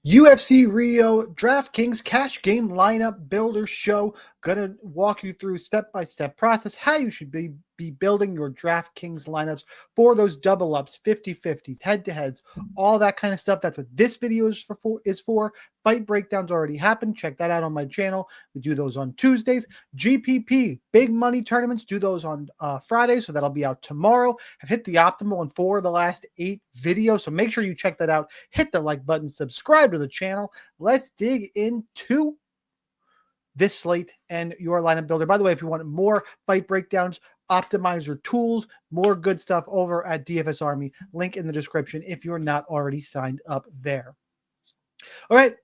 UFC Rio DraftKings Cash Game Lineup Builder Show. Gonna walk you through step-by-step process how you should be building your DraftKings lineups for those double ups, 50-50s, head-to-heads, all that kind of stuff. That's what this video is for. Fight breakdowns already happened. Check that out on my channel. We do those on Tuesdays. GPP, big money tournaments, do those on Friday, so that'll be out tomorrow. I've hit the optimal in 4 of the last 8 videos, so make sure you check that out. Hit the like button, subscribe to the channel. Let's dig into this slate and your lineup builder. By the way, if you want more fight breakdowns, optimizer tools, more good stuff over at DFS Army, link in the description if you're not already signed up there. All right,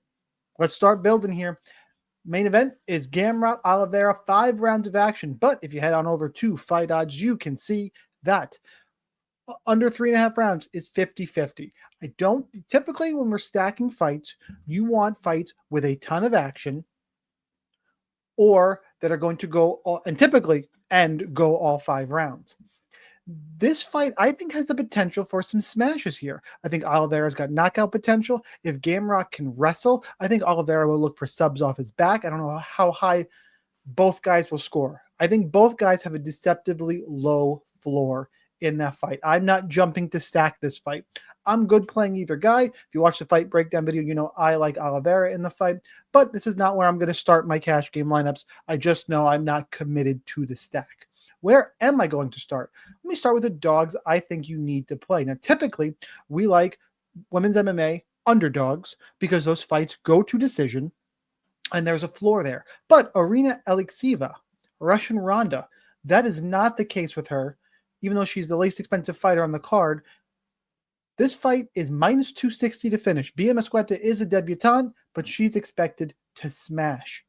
let's start building here. Main event is Gamrot Oliveira, 5 rounds of action. But if you head on over to Fight Odds, you can see that under 3.5 rounds is 50-50. I don't typically, when we're stacking fights, you want fights with a ton of action or that are going to go all, and typically go all 5 rounds. This fight, I think, has the potential for some smashes here. I think Oliveira's got knockout potential. If Gamrot can wrestle, I think Oliveira will look for subs off his back. I don't know how high both guys will score. I think both guys have a deceptively low floor in that fight. I'm not jumping to stack this fight. I'm good playing either guy. If you watch the fight breakdown video, you know I like Oliveira in the fight, but this is not where I'm going to start my cash game lineups. I just know I'm not committed to the stack. Where am I going to start? Let me start with the dogs I think you need to play. Now, typically, we like women's MMA underdogs because those fights go to decision and there's a floor there. But Arina Alexieva, Russian Ronda, that is not the case with her. Even though she's the least expensive fighter on the card, this fight is minus 260 to finish. Bia Mesquita is a debutante, but she's expected to smash.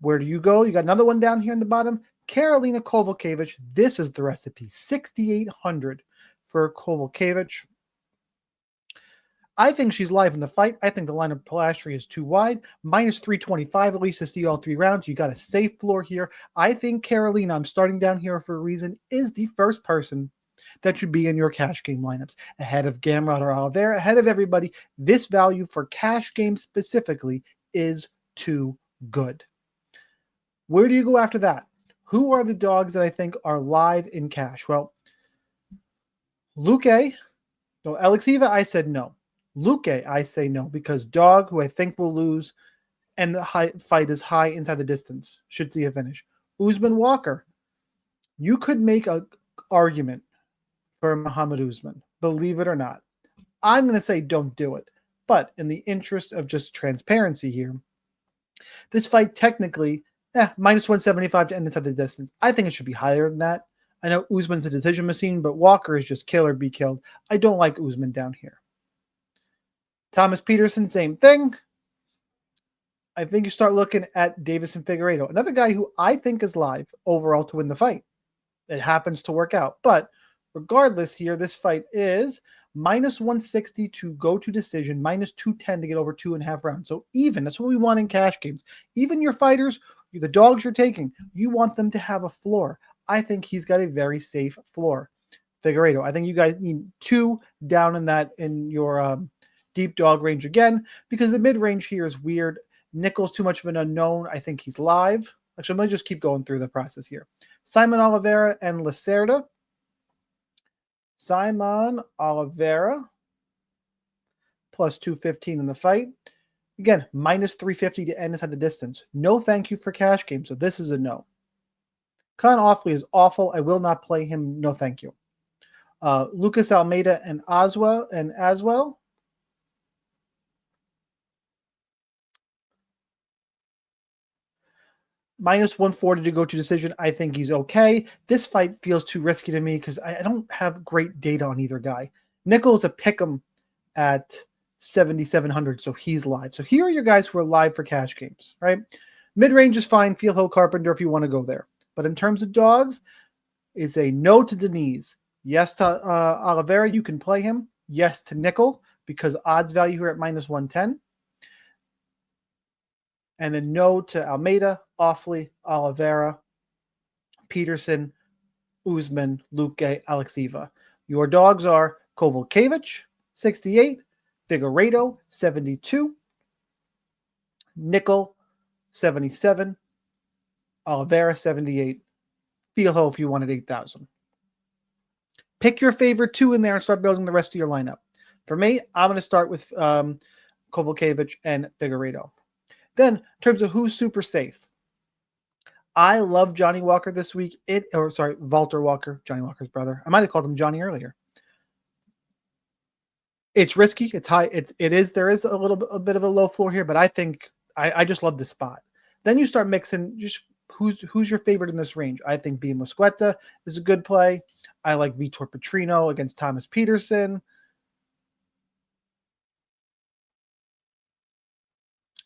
Where do you go? You got another one down here in the bottom. Karolina Kowalkiewicz. This is the recipe. 6,800 for Kowalkiewicz. I think she's live in the fight. I think the line of Pilastri is too wide. Minus 325 at least to see all 3 rounds. You got a safe floor here. I think Karolina, I'm starting down here for a reason, is the first person that should be in your cash game lineups. Ahead of Gamrot or Oliveira, ahead of everybody. This value for cash game specifically is too good. Where do you go after that? Who are the dogs that I think are live in cash? Well, Alexieva, I said no. Luque, I say no, because dog, who I think will lose, and the fight is high inside the distance, should see a finish. Usman Walker, you could make an argument for Muhammad Usman, believe it or not. I'm going to say don't do it, but in the interest of just transparency here, this fight technically, minus 175 to end inside the distance. I think it should be higher than that. I know Usman's a decision machine, but Walker is just kill or be killed. I don't like Usman down here. Thomas Peterson, same thing. I think you start looking at Davison Figueiredo, another guy who I think is live overall to win the fight. It happens to work out. But regardless here, this fight is minus 160 to go to decision, minus 210 to get over 2.5 rounds. So even, that's what we want in cash games. Even your fighters, the dogs you're taking, you want them to have a floor. I think he's got a very safe floor. Figueiredo, I think you guys need 2 down in your deep dog range again, because the mid-range here is weird. Nickel's too much of an unknown. I think he's live. Actually, I'm going to just keep going through the process here. Simon Oliveira and Lacerda. Simon Oliveira plus 215 in the fight. Again, minus 350 to end inside the distance. No thank you for cash game, so this is a no. Khan Offley is awful. I will not play him. No thank you. Lucas Almeida and Aswell. Minus 140 to go to decision. I think he's okay. This fight feels too risky to me because I don't have great data on either guy. Nickel is a pick'em at 7,700, so he's live. So here are your guys who are live for cash games, right? Mid-range is fine. Feel Hill Carpenter if you want to go there. But in terms of dogs, it's a no to Denise. Yes to Oliveira, you can play him. Yes to Nickel, because odds value here at minus 110. And then no to Almeida, Offley, Oliveira, Peterson, Usman, Luque, Alexieva. Your dogs are Kowalkiewicz, 68, Figueiredo, 72. Nickel, 77. Oliveira, 78. Feel if you wanted 8,000. Pick your favorite two in there and start building the rest of your lineup. For me, I'm going to start with Kovalevich and Figueiredo. Then, in terms of who's super safe, I love Johnny Walker this week. Walter Walker, Johnny Walker's brother. I might have called him Johnny earlier. It's risky. It's high. It is. There is a bit of a low floor here, but I think I just love the spot. Then you start mixing. Just who's your favorite in this range? I think Bia Mosqueta is a good play. I like Vitor Petrino against Thomas Peterson.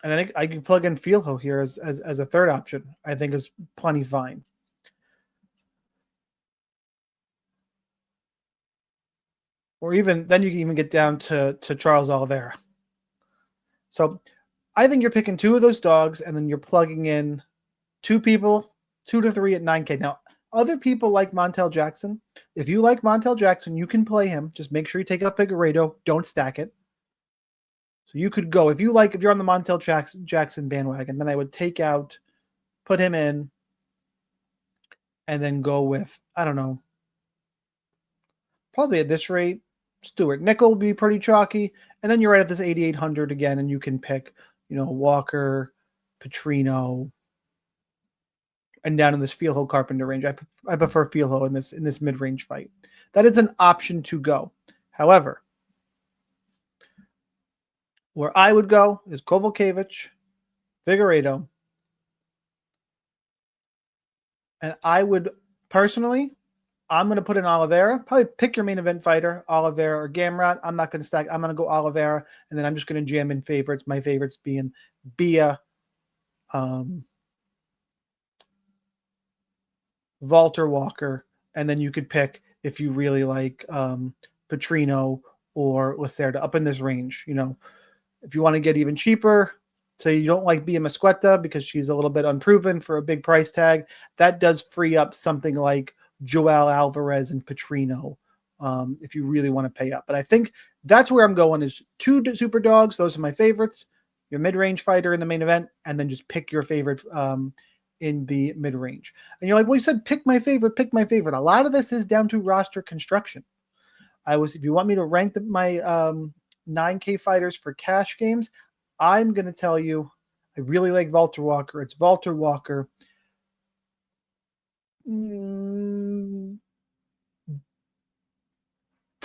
And then I can plug in Fielho here as a third option. I think is plenty fine. Or even then you can even get down to Charles Oliveira. So I think you're picking two of those dogs and then you're plugging in two people, 2 to 3 at 9K. Now, other people like Montel Jackson. If you like Montel Jackson, you can play him. Just make sure you take out Figueiredo. Don't stack it. So you could go if you're on the Montel Jackson bandwagon, then I would put him in, and then go with, I don't know, probably at this rate, Stuart Nickel would be pretty chalky, and then you're right at this 8,800 again, and you can pick, Walker, Petrino, and down in this Fielho Carpenter range. I prefer Fielho in this mid-range fight. That is an option to go. However, where I would go is Kovalevich, Figueiredo, and I would personally, I'm going to put in Oliveira. Probably pick your main event fighter, Oliveira or Gamrot. I'm not going to stack. I'm going to go Oliveira, and then I'm just going to jam in favorites. My favorites being Bia, Walter Walker, and then you could pick if you really like Petrino or Lacerda up in this range. If you want to get even cheaper, so you don't like Bia Mosqueta because she's a little bit unproven for a big price tag, that does free up something like Joel Alvarez and Petrino if you really want to pay up. But I think that's where I'm going is 2 super dogs. Those are my favorites. Your mid-range fighter in the main event, and then just pick your favorite in the mid-range. And you're like, well, you said pick my favorite. A lot of this is down to roster construction. If you want me to rank my 9K fighters for cash games, I'm going to tell you, I really like Walter Walker. It's Walter Walker. For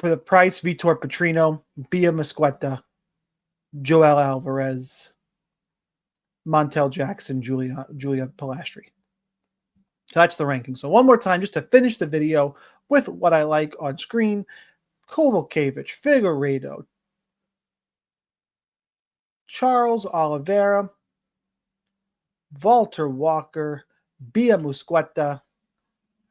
the price, Vitor Petrino, Bia Mosqueta, Joel Alvarez, Montel Jackson, Julia Pilastri. That's the ranking. So one more time, just to finish the video with what I like on screen: Kovalevich, Figueiredo, Charles Oliveira, Walter Walker, Bia Mosqueta,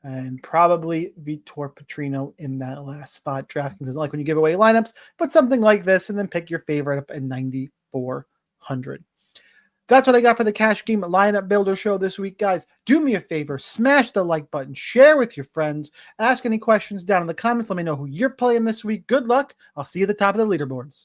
and probably Vitor Petrino in that last spot. DraftKings doesn't like when you give away lineups, but something like this, and then pick your favorite up at 9,400. That's what I got for the Cash Game Lineup Builder Show this week, guys. Do me a favor, smash the like button, share with your friends, ask any questions down in the comments. Let me know who you're playing this week. Good luck. I'll see you at the top of the leaderboards.